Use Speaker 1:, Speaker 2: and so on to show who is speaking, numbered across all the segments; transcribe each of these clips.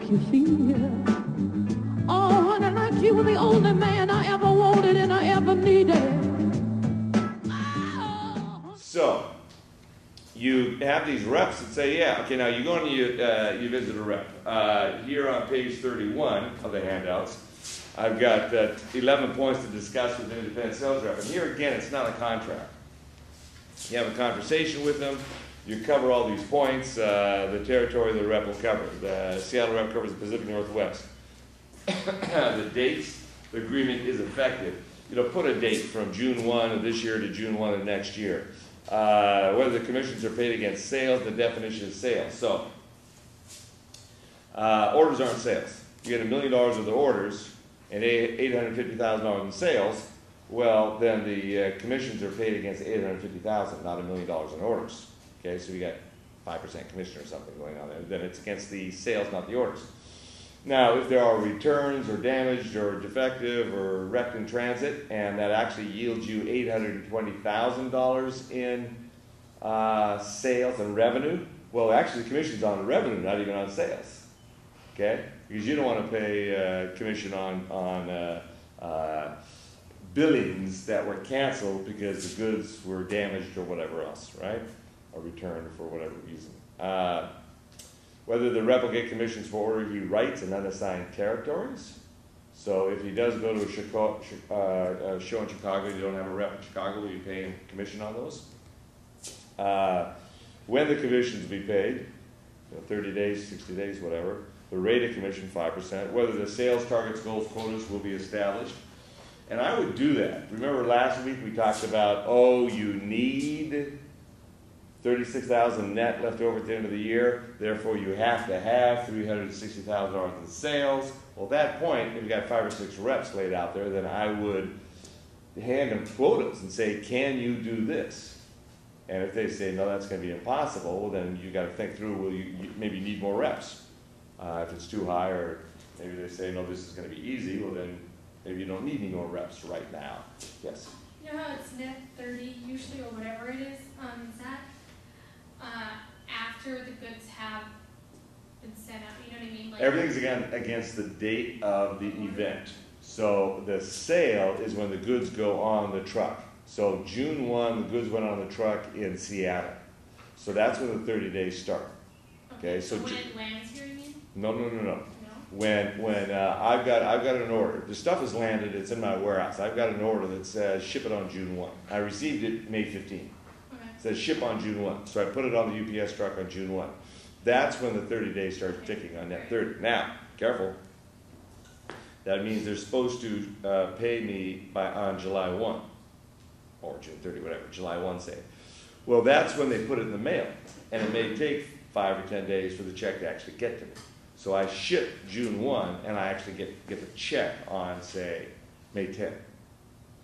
Speaker 1: you feel. Oh, honey, like you were the only man I ever wanted and I ever needed.
Speaker 2: So, you have these reps that say, yeah, okay, now you go and you visit a rep. Here on page 31 of the handouts, I've got 11 points to discuss with an independent sales rep. And here again, it's not a contract. You have a conversation with them. You cover all these points. The territory the rep will cover. The Seattle rep covers the Pacific Northwest. The dates, the agreement is effective. Put a date from June 1 of this year to June 1 of next year. Whether the commissions are paid against sales, the definition of sales. So, orders aren't sales. You get $1 million worth of orders and $850,000 in sales. Well, then the commissions are paid against $850,000, not $1 million in orders. Okay, so we got 5% commission or something going on there. Then it's against the sales, not the orders. Now, if there are returns or damaged or defective or wrecked in transit, and that actually yields you $820,000 in sales and revenue, well, actually the commission's on revenue, not even on sales. Okay? Because you don't want to pay commission on billings that were canceled because the goods were damaged or whatever else, right? Or returned for whatever reason. Whether the rep will get commissions for order he writes in unassigned territories. So if he does go to a show in Chicago, you don't have a rep in Chicago, will you pay him commission on those? When the commissions be paid, 30 days, 60 days, whatever. The rate of commission, 5%. Whether the sales targets, goals, quotas will be established. And I would do that. Remember last week we talked about, you need $36,000 net left over at the end of the year, therefore you have to have $360,000 in sales. Well, at that point, if you got 5 or 6 reps laid out there, then I would hand them quotas and say, can you do this? And if they say, no, that's going to be impossible, well, then you got to think through, maybe you need more reps. If it's too high, or maybe they say, no, this is going to be easy, well, then maybe you don't need any more reps right now. Yes?
Speaker 3: You know how it's net 30 usually, or whatever it is? Is that after the goods have been sent out? You know what I mean? Like,
Speaker 2: everything's against the date of the event. So the sale is when the goods go on the truck. So June 1, the goods went on the truck in Seattle. So that's when the 30 days start. Okay, so
Speaker 3: when it lands here, you mean?
Speaker 2: No. When I've got an order, the stuff is landed, it's in my warehouse. I've got an order that says ship it on June 1. I received it May 15.
Speaker 3: Okay.
Speaker 2: It says ship on June 1. So I put it on the UPS truck on June 1. That's when the 30 days starts ticking on net 30. Now, careful. That means they're supposed to pay me on July 1. Or June 30, whatever, July 1 say. Well, that's when they put it in the mail. And it may take 5 or 10 days for the check to actually get to me. So I ship June 1, and I actually get the check on, say, May 10.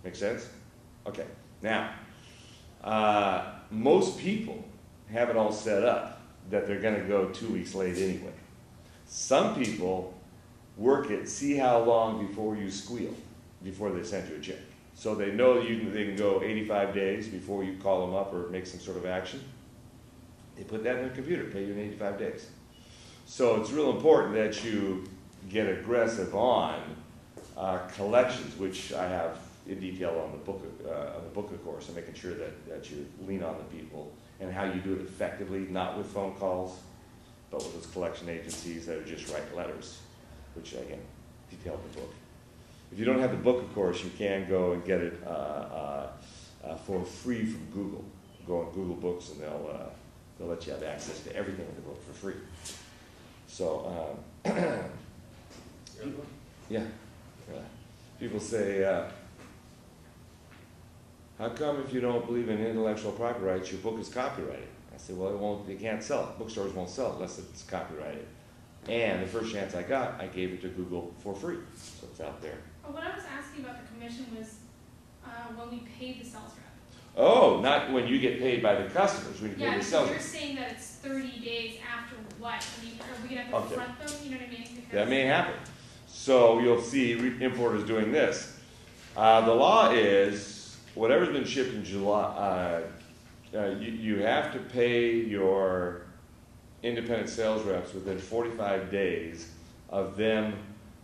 Speaker 2: Make sense? Okay. Now, most people have it all set up that they're going to go 2 weeks late anyway. Some people work it, see how long before you squeal, before they send you a check. So they know they can go 85 days before you call them up or make some sort of action. They put that in the computer, pay you in 85 days. So it's real important that you get aggressive on collections, which I have in detail on the book of course, and making sure that you lean on the people and how you do it effectively, not with phone calls, but with those collection agencies that just write letters, which again, detail in the book. If you don't have the book of course, you can go and get it for free from Google. Go on Google Books and they'll let you have access to everything in the book for free. So, yeah. People say, how come if you don't believe in intellectual property rights, your book is copyrighted? I say, well, they can't sell it. Bookstores won't sell it unless it's copyrighted. And the first chance I got, I gave it to Google for free. So it's out there.
Speaker 3: Well, what I was asking about the commission was when we paid the sales rep.
Speaker 2: Oh, not when you get paid by the customers, when you pay the sales
Speaker 3: you're
Speaker 2: rep.
Speaker 3: saying that it's 30 days after what? I mean, are we going to have to front them? You know what I mean? Because
Speaker 2: that may happen. So you'll see importers doing this. The law is, whatever's been shipped in July, you have to pay your independent sales reps within 45 days of them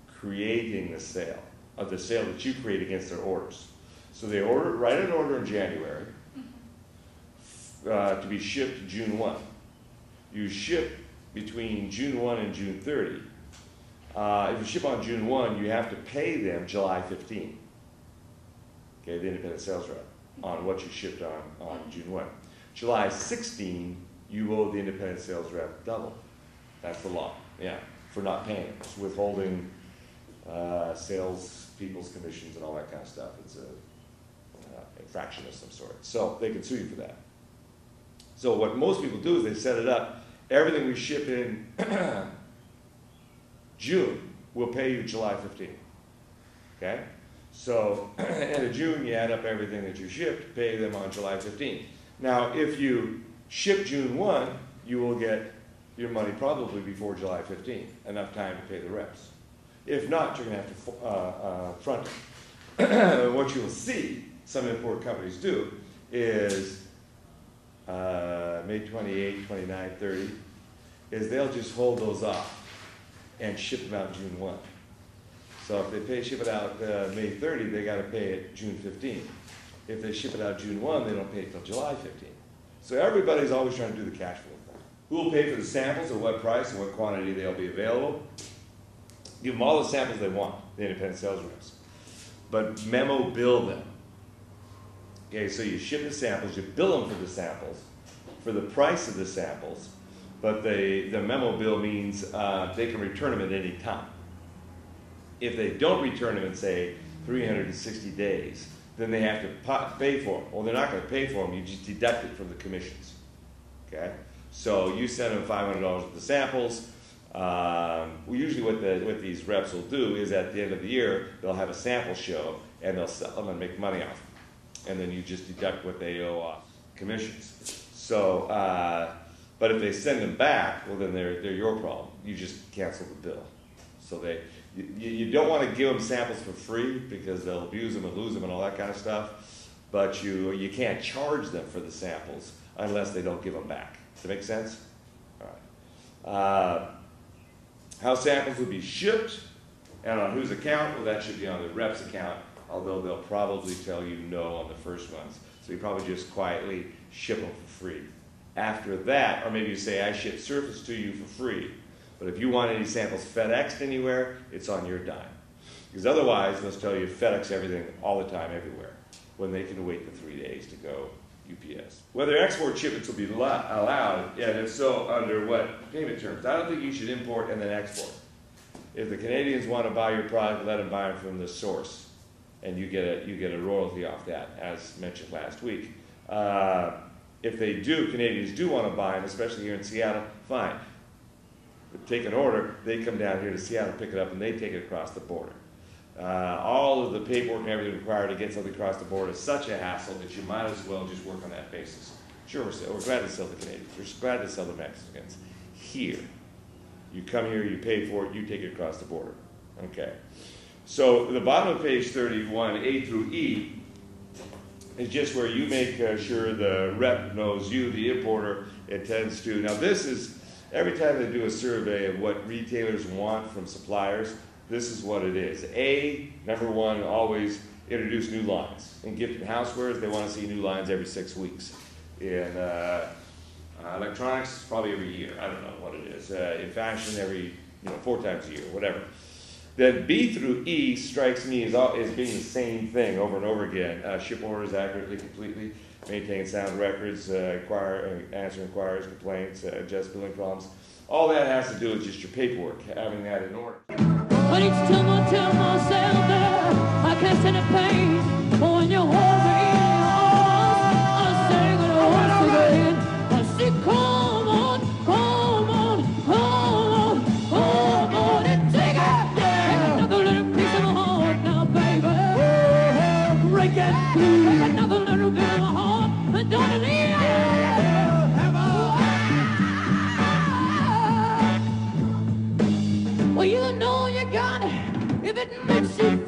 Speaker 2: creating the sale, of the sale that you create against their orders. So they write an order in January to be shipped June 1. You ship between June 1 and June 30. If you ship on June 1, you have to pay them July 15. Okay, the independent sales rep, on what you shipped on June 1. July 16, you owe the independent sales rep double. That's the law, yeah, for not paying. It's withholding sales people's commissions and all that kind of stuff. It's a infraction of some sort. So they can sue you for that. So what most people do is they set it up. Everything we ship in June, we'll pay you July 15. Okay? So end of June, you add up everything that you shipped, pay them on July 15. Now, if you ship June 1, you will get your money probably before July 15, enough time to pay the reps. If not, you're going to have to front it. What you'll see some import companies do is May 28, 29, 30, is they'll just hold those off and ship them out June 1. So if they ship it out May 30, they got to pay it June 15. If they ship it out June 1, they don't pay it till July 15. So everybody's always trying to do the cash flow thing. Who will pay for the samples, at what price, and what quantity they'll be available? Give them all the samples they want, the independent sales reps. But memo bill them. Okay, so you ship the samples, you bill them for the samples, for the price of the samples, but the memo bill means they can return them at any time. If they don't return them in, say, 360 days, then they have to pay for them. Well, they're not going to pay for them. You just deduct it from the commissions. Okay? So you send them $500 worth of samples. Usually what these reps will do is at the end of the year, they'll have a sample show, and they'll sell them and make money off them. And then you just deduct what they owe off commissions. So, but if they send them back, well, then they're your problem. You just cancel the bill. So you don't want to give them samples for free because they'll abuse them and lose them and all that kind of stuff. But you can't charge them for the samples unless they don't give them back. Does that make sense? All right. How samples will be shipped and on whose account? Well, that should be on the rep's account, although they'll probably tell you no on the first ones. So you probably just quietly ship them for free. After that, or maybe you say, I ship Surface to you for free. But if you want any samples FedExed anywhere, it's on your dime. Because otherwise, they'll tell you FedEx everything all the time, everywhere, when they can wait the 3 days to go UPS. Whether export shipments will be allowed, and if so, under what payment terms? I don't think you should import and then export. If the Canadians want to buy your product, let them buy it from the source, and you get a royalty off that, as mentioned last week. If they do, Canadians do want to buy them, especially here in Seattle, fine. Take an order, they come down here to Seattle, pick it up, and they take it across the border. All of the paperwork and everything required to get something across the border is such a hassle that you might as well just work on that basis. Sure, we're glad to sell the Canadians. We're glad to sell the Mexicans. Here, you come here, you pay for it, you take it across the border. Okay. So the bottom of page 31, A through E, is just where you make sure the rep knows you, the importer, intends to. Now this is, every time they do a survey of what retailers want from suppliers, this is what it is. A, number one, always introduce new lines. In gift and housewares, they want to see new lines every 6 weeks. In electronics, probably every year. I don't know what it is. In fashion, every 4 times a year, whatever. Then B through E strikes me as being the same thing over and over again. Ship orders accurately, completely, maintain sound records, answer inquiries, complaints, adjust billing problems. All that has to do with just your paperwork, having that in order.
Speaker 1: But each time I tell myself that I can't stand the pain when you hold me in your arms, I sing it once again. I say, come on, come on, come on, come on, and take it. Take another little piece of my heart now, baby. Break it. Take another little bit of my heart and don't leave it. Well, you know you got it if it makes you